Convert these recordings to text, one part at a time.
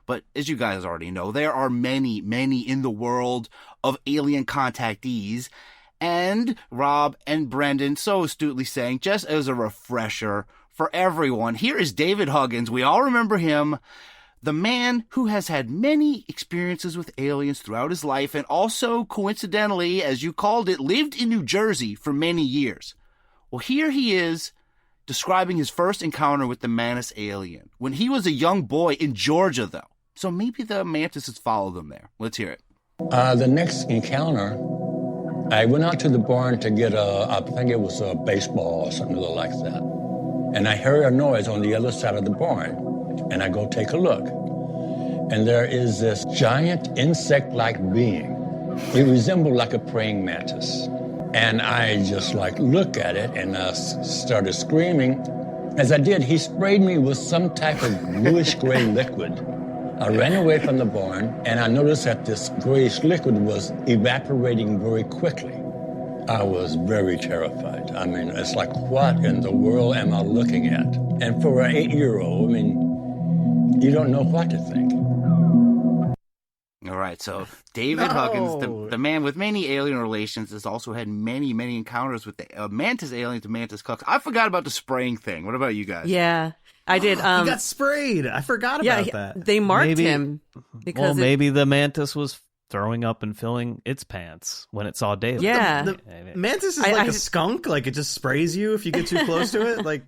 But as you guys already know, there are many, many in the world of alien contactees. And Rob and Brendan so astutely saying, just as a refresher for everyone, here is David Huggins. We all remember him. The man who has had many experiences with aliens throughout his life and also, coincidentally, as you called it, lived in New Jersey for many years. Well, here he is describing his first encounter with the Mantis alien when he was a young boy in Georgia, though. So maybe the mantises followed them there. Let's hear it. The next encounter, I went out to the barn to get I think it was a baseball or something like that. And I heard a noise on the other side of the barn. And I go take a look. And there is this giant insect-like being. It resembled like a praying mantis. And I just look at it and started screaming. As I did, he sprayed me with some type of bluish-gray liquid. I ran away from the barn and I noticed that this grayish liquid was evaporating very quickly. I was very terrified. I mean, it's like, what in the world am I looking at? And for an 8-year-old, I mean, you don't know what to think. All right, so David Huggins, the man with many alien relations, has also had many, many encounters with the Mantis aliens and Mantis Cucks. I forgot about the spraying thing. What about you guys? Yeah, I did. He got sprayed. I forgot about that. They marked him because maybe the Mantis was throwing up and filling its pants when it saw David. Yeah. The Mantis is like a skunk. Like, it just sprays you if you get too close to it. Like,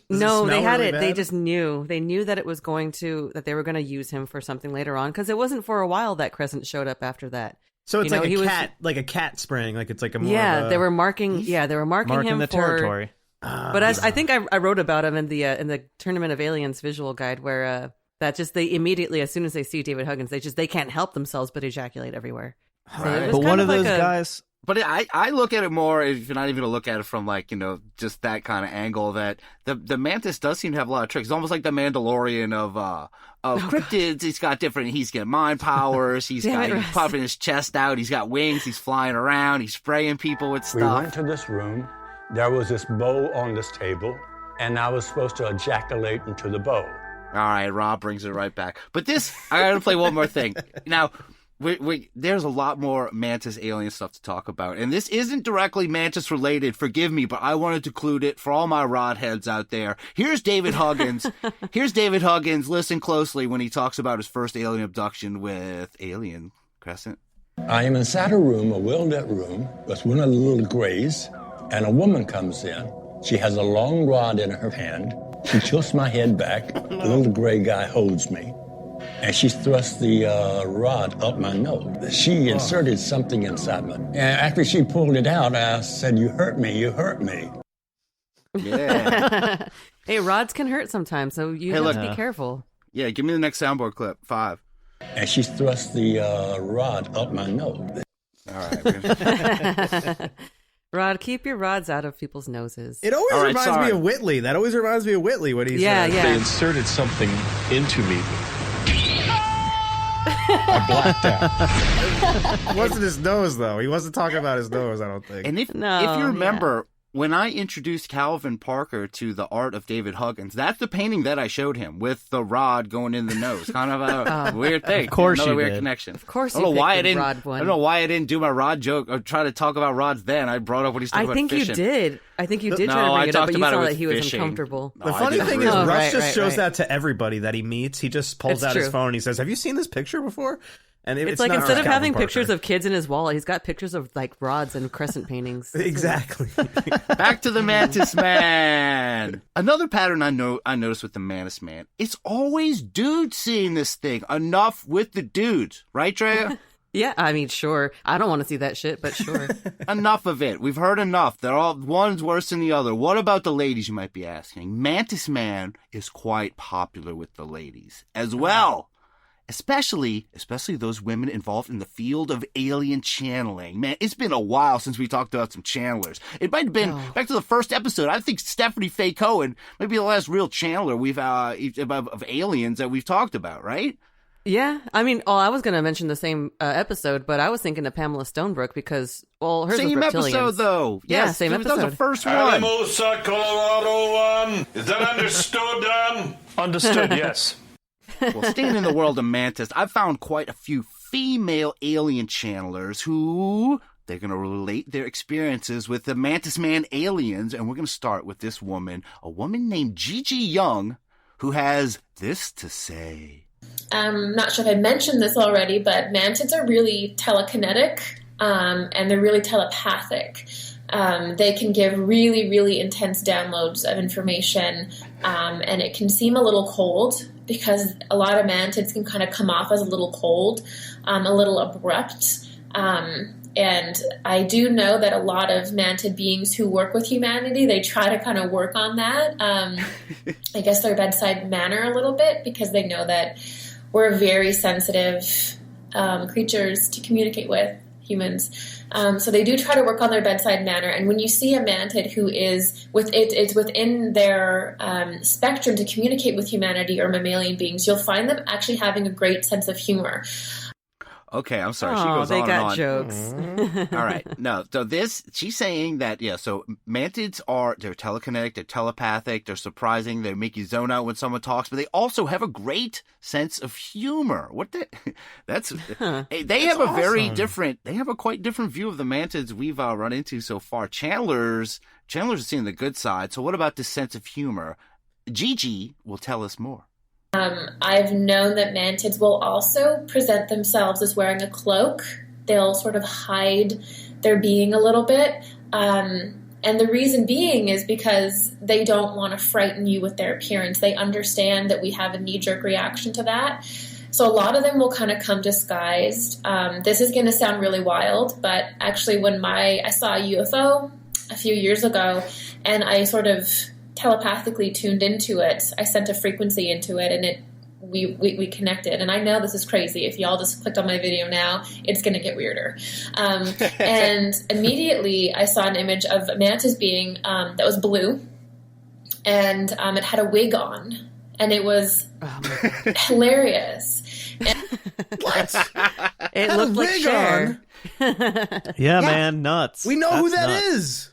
no, they had really it. bad? They just knew. They knew that it was that they were going to use him for something later on, because it wasn't for a while that Crescent showed up after that. So it's like a cat spraying. Like, it's like a more they were marking. Yeah, they were marking him the for territory. But I think I wrote about him in the Tournament of Aliens visual guide, where that just they immediately, as soon as they see David Huggins, they can't help themselves but ejaculate everywhere. So Right. But one of those guys. But I look at it more, if you're not even going to look at it from just that kind of angle, that the Mantis does seem to have a lot of tricks. It's almost like the Mandalorian of cryptids. He's got he's got mind powers. He's popping his chest out. He's got wings. He's flying around. He's spraying people with stuff. We went to this room. There was this bowl on this table, and I was supposed to ejaculate into the bowl. All right, Rob brings it right back. But I got to play one more thing. Now, there's a lot more Mantis alien stuff to talk about. And this isn't directly Mantis related, forgive me, but I wanted to include it for all my rod heads out there. Here's David Huggins. Listen closely when he talks about his first alien abduction with Alien Crescent. I am inside a room, a well-lit room, with one of the little grays, and a woman comes in. She has a long rod in her hand. She tilts my head back. The little gray guy holds me. And she thrust the rod up my nose. She inserted something inside me. And after she pulled it out, I said, "You hurt me, you hurt me." Yeah. Hey, rods can hurt sometimes, so you have to be careful. Yeah, give me the next soundboard clip. 5. And she thrust the rod up my nose. All right. Rod, keep your rods out of people's noses. It always reminds me of Whitley. That always reminds me of Whitley, what he said. Yeah. They inserted something into me. I blacked out. It wasn't his nose, though. He wasn't talking about his nose, I don't think. And if you remember, when I introduced Calvin Parker to the art of David Huggins, that's the painting that I showed him with the rod going in the nose. Kind of a weird thing. Of course Another you weird did. connection. Of course I don't know why I picked the didn't. rod one. I don't know why I didn't do my rod joke or try to talk about rods then. I brought up what he's talking about fishing. You did. I think you did No, try to I bring it up, talked but you about it saw with that he was fishing. uncomfortable. No, The funny thing is, Oh, Russ just shows right. that to everybody that he meets. He just pulls It's out his true. phone and he says, "Have you seen this picture before?" And It's like not instead of Calvin having Parker. pictures of kids in his wallet, he's got pictures of like rods and crescent paintings. Exactly. Back to the Mantis Man. Another pattern I noticed with the Mantis Man. It's always dudes seeing this thing. Enough with the dudes, right, Drea? Yeah, I mean, sure. I don't want to see that shit, but sure. Enough of it. We've heard enough. They're all one's worse than the other. What about the ladies, you might be asking? Mantis Man is quite popular with the ladies as well. Especially those women involved in the field of alien channeling. Man, it's been a while since we talked about some channelers. It might have been back to the first episode. I think Stephanie Faye Cohen might be the last real channeler we've of aliens that we've talked about, right? Yeah, I mean, I was going to mention the same episode, but I was thinking of Pamela Stonebrook because, hers same was reptilians. episode, though. Yeah, Yes, same that was episode. the first one. Alamosa, Colorado 1. Is that understood, Dan? Understood, yes. Well, staying in the world of Mantis, I've found quite a few female alien channelers who they're going to relate their experiences with the Mantis Man aliens. And we're going to start with this woman, a woman named Gigi Young, who has this to say. I'm not sure if I mentioned this already, but mantids are really telekinetic, and they're really telepathic. They can give really, really intense downloads of information, and it can seem a little cold because a lot of mantids can kind of come off as a little cold, a little abrupt. And I do know that a lot of mantid beings who work with humanity, they try to kind of work on that. I guess their bedside manner a little bit, because they know that we're very sensitive creatures to communicate with humans. So they do try to work on their bedside manner. And when you see a mantid who is it's within their spectrum to communicate with humanity or mammalian beings, you'll find them actually having a great sense of humor. Okay, I'm sorry. She goes they on got and on. jokes. All right. No, so she's saying that, so mantids they're telekinetic, they're telepathic, they're surprising, they make you zone out when someone talks, but they also have a great sense of humor. They have a very different, they have a quite different view of the mantids we've run into so far. Channelers are seeing the good side. So what about this sense of humor? Gigi will tell us more. I've known that mantids will also present themselves as wearing a cloak. They'll sort of hide their being a little bit. And the reason being is because they don't want to frighten you with their appearance. They understand that we have a knee-jerk reaction to that. So a lot of them will kind of come disguised. This is going to sound really wild, but actually when I saw a UFO a few years ago, and I sort of telepathically tuned into it. I sent a frequency into it, and we connected. And I know this is crazy. If y'all just clicked on my video now, it's going to get weirder. And immediately I saw an image of a mantis being that was blue, and it had a wig on, and it was hilarious. And What? It Had a looked like wig Cher. Yeah, man, nuts. We know who That's that nuts. is.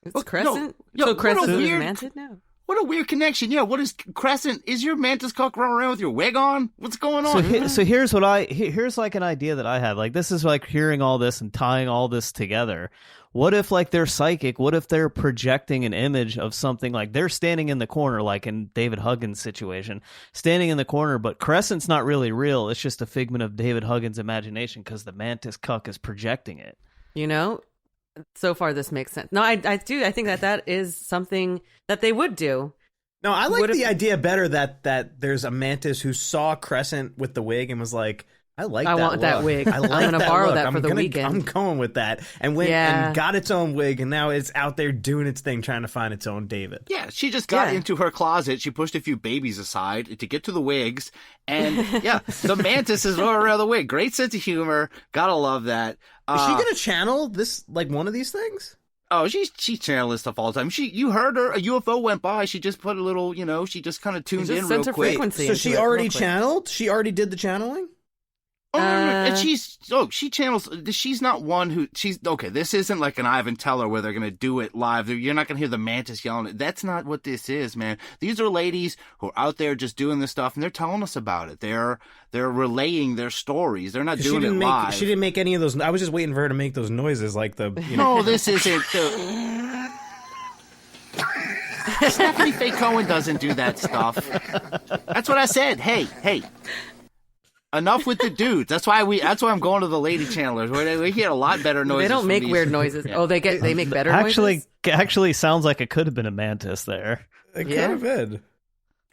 It's Crescent. Yo, So what a Crescent is weird- mantid now. What a weird connection. Yeah, what is Crescent? Is your mantis cock running around with your wig on? What's going on? So here's here's like an idea that I had. Like, this is like hearing all this and tying all this together. What if like they're psychic? What if they're projecting an image of something, like they're standing in the corner, like in David Huggins' situation, standing in the corner, but Crescent's not really real. It's just a figment of David Huggins' imagination because the mantis cuck is projecting it. You know, so far this makes sense. No, I do. I think that is something that they would do. No, I like What the if- idea better that there's a mantis who saw Crescent with the wig and was like, I I want that wig. I like I'm gonna that borrow look. that for the I'm weekend." going with that. And went Yeah. and got its own wig, and now it's out there doing its thing, trying to find its own David. Yeah, she just got Yeah. into her closet. She pushed a few babies aside to get to the wigs. And yeah, the mantis is running around the wig. Great sense of humor. Gotta love that. Is she gonna channel this, like one of these things? Oh, she channeling stuff all the time. You heard her. A UFO went by. She just put a little, she just kind of tuned just in sent real her quick. frequency. So into she it already real quick. channeled? She already did the channeling? Oh, and she channels. She's not one who okay. This isn't like an Ivan Teller where they're gonna do it live. You're not gonna hear the mantis yelling. That's not what this is, man. These are ladies who are out there just doing this stuff, and they're telling us about it. They're relaying their stories. They're not doing it live. She didn't make any of those. I was just waiting for her to make those noises, like the. No, this isn't. Stephanie Faye Cohen doesn't do that stuff. That's what I said. Hey. Enough with the dudes. That's why I'm going to the lady channelers where we get a lot better noises. They don't from make these. weird noises. Yeah. Oh, they make better noises. Actually sounds like it could have been a mantis there. It Yeah. could have been.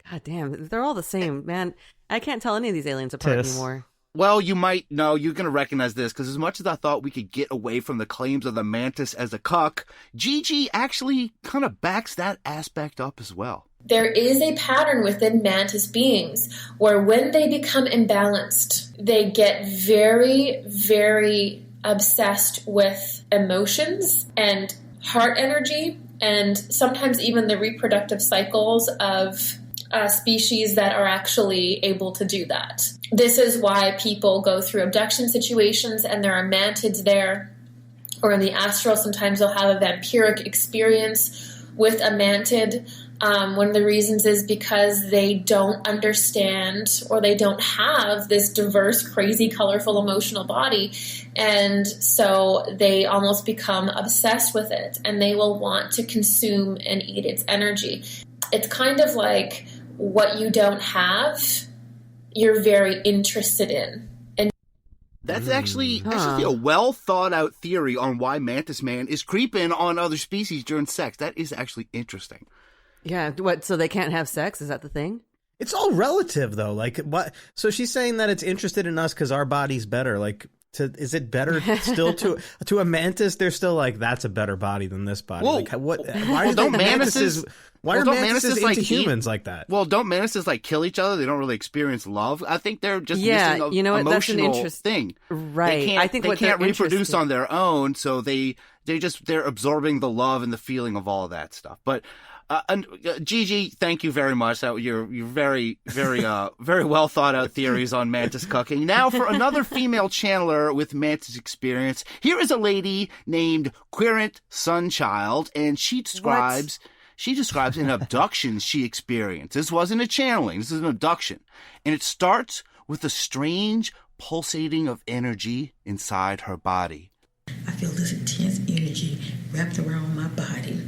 God damn, they're all the same, man. I can't tell any of these aliens apart Tiss. anymore. Well, you might know, you're going to recognize this, because as much as I thought we could get away from the claims of the mantis as a cuck, Gigi actually kind of backs that aspect up as well. There is a pattern within mantis beings where when they become imbalanced, they get very, very obsessed with emotions and heart energy, and sometimes even the reproductive cycles of species that are actually able to do that. This is why people go through abduction situations and there are mantids there, or in the astral sometimes they'll have a vampiric experience with a mantid. One of the reasons is because they don't understand or they don't have this diverse, crazy, colorful, emotional body. And so they almost become obsessed with it, and they will want to consume and eat its energy. It's kind of like what you don't have, you're very interested in. And that's actually a well thought out theory on why Mantis Man is creeping on other species during sex. That is actually interesting. Yeah, what? So they can't have sex? Is that the thing? It's all relative, though. Like, what? So she's saying that it's interested in us because our body's better. Like, is it better still to a mantis? They're still like, that's a better body than this body. Well, like, what? Why don't mantises? Why are mantises into like humans like that? Well, don't mantises like kill each other? They don't really experience love. I think they're just missing a you know what? That's an emotional thing. Right. I think they what can't they're reproduce on their own, so they're absorbing the love and the feeling of all of that stuff. But Gigi, thank you very much. You're very, very, very well thought out theories on mantis cucking. Now for another female channeler with mantis experience. Here is a lady named Querent Sunchild, and she describes an abduction she experienced. This wasn't a channeling. This is an abduction. And it starts with a strange pulsating of energy inside her body. I feel this intense energy wrapped around my body.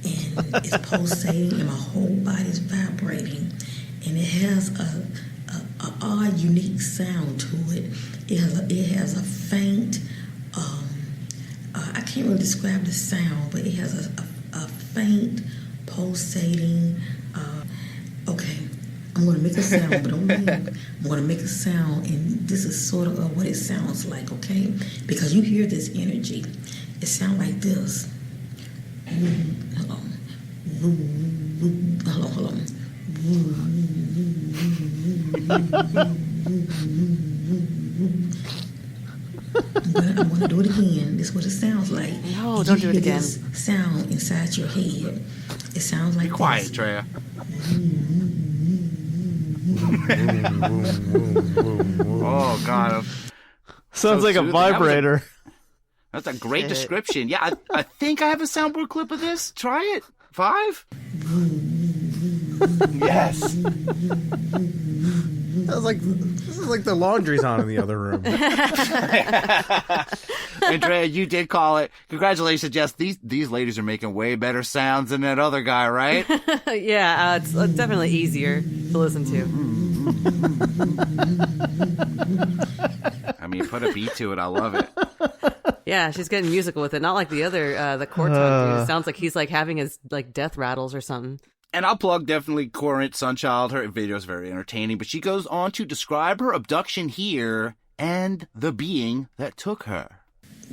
And it's pulsating and my whole body is vibrating. And it has a odd, unique sound to it. It has a faint, I can't really describe the sound, but it has a faint, pulsating, okay, I'm going to make a sound, but don't leave. I'm going to make a sound, and this is sort of what it sounds like, okay? Because you hear this energy. It sounds like this. Hold on. I'm going to do it again. This is what it sounds like. No, don't do it again. This sound inside your head. It sounds like Be quiet, this. Drea. Oh, God. Sounds like a vibrator. That's a great description. Yeah, I think I have a soundboard clip of this. Try it. 5? Yes. This is like the laundry's on in the other room. Andrea, you did call it. Congratulations, Jess. These ladies are making way better sounds than that other guy, right? Yeah, it's definitely easier to listen to. I mean, put a beat to it. I love it. Yeah, she's getting musical with it. Not like the other, the Corton dude. It sounds like he's like having his like death rattles or something. And I'll plug definitely Querent Sunchild. Her video is very entertaining, but she goes on to describe her abduction here and the being that took her.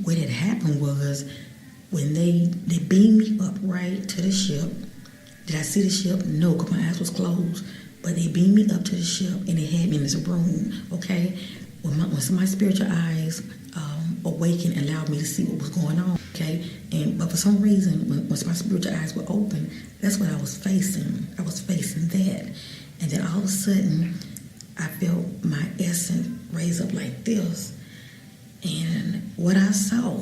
What had happened was when they beamed me up right to the ship. Did I see the ship? No, because my eyes was closed. But they beamed me up to the ship and they had me in this when my spiritual eyes awakened and allowed me to see what was going on, okay? But for some reason, once my spiritual eyes were open, that's what I was facing. I was facing that. And then all of a sudden, I felt my essence raise up like this. And what I saw,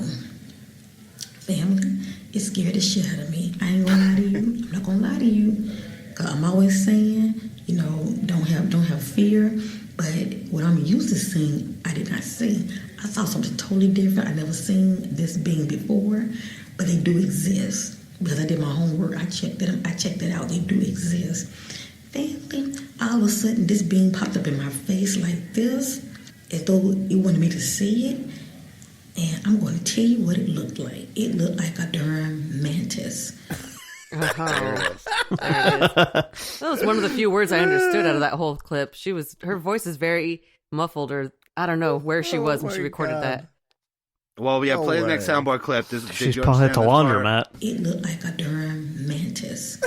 family, it scared the shit out of me. I ain't gonna lie to you. I'm not gonna lie to you. Cause I'm always saying, don't have fear. But what I'm used to seeing, I did not see. I saw something totally different. I never seen this being before, but they do exist. Because I did my homework, I checked it out. They do exist. Then all of a sudden, this being popped up in my face like this, as though it wanted me to see it. And I'm going to tell you what it looked like. It looked like a darn mantis. That was one of the few words I understood out of that whole clip. Her voice is very muffled, or I don't know where she was when she recorded that. Well, yeah, play the next soundboard clip. She's probably at the laundromat. It looked like a darn mantis.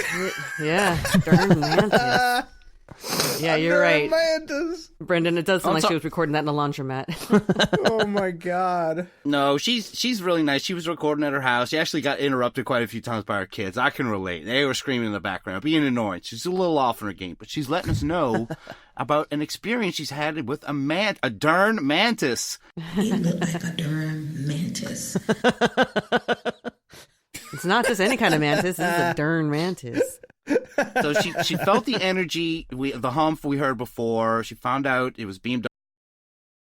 Yeah, darn mantis. Yeah, you're right, mantis. Brendan. It does sound like she was recording that in a laundromat. Oh my God! No, she's really nice. She was recording at her house. She actually got interrupted quite a few times by her kids. I can relate. They were screaming in the background, being annoying. She's a little off in her game, but she's letting us know about an experience she's had with a darn mantis. It looked like a darn mantis. It's not just any kind of mantis. This is a darn mantis. So she felt the energy, the hump we heard before. She found out it was beamed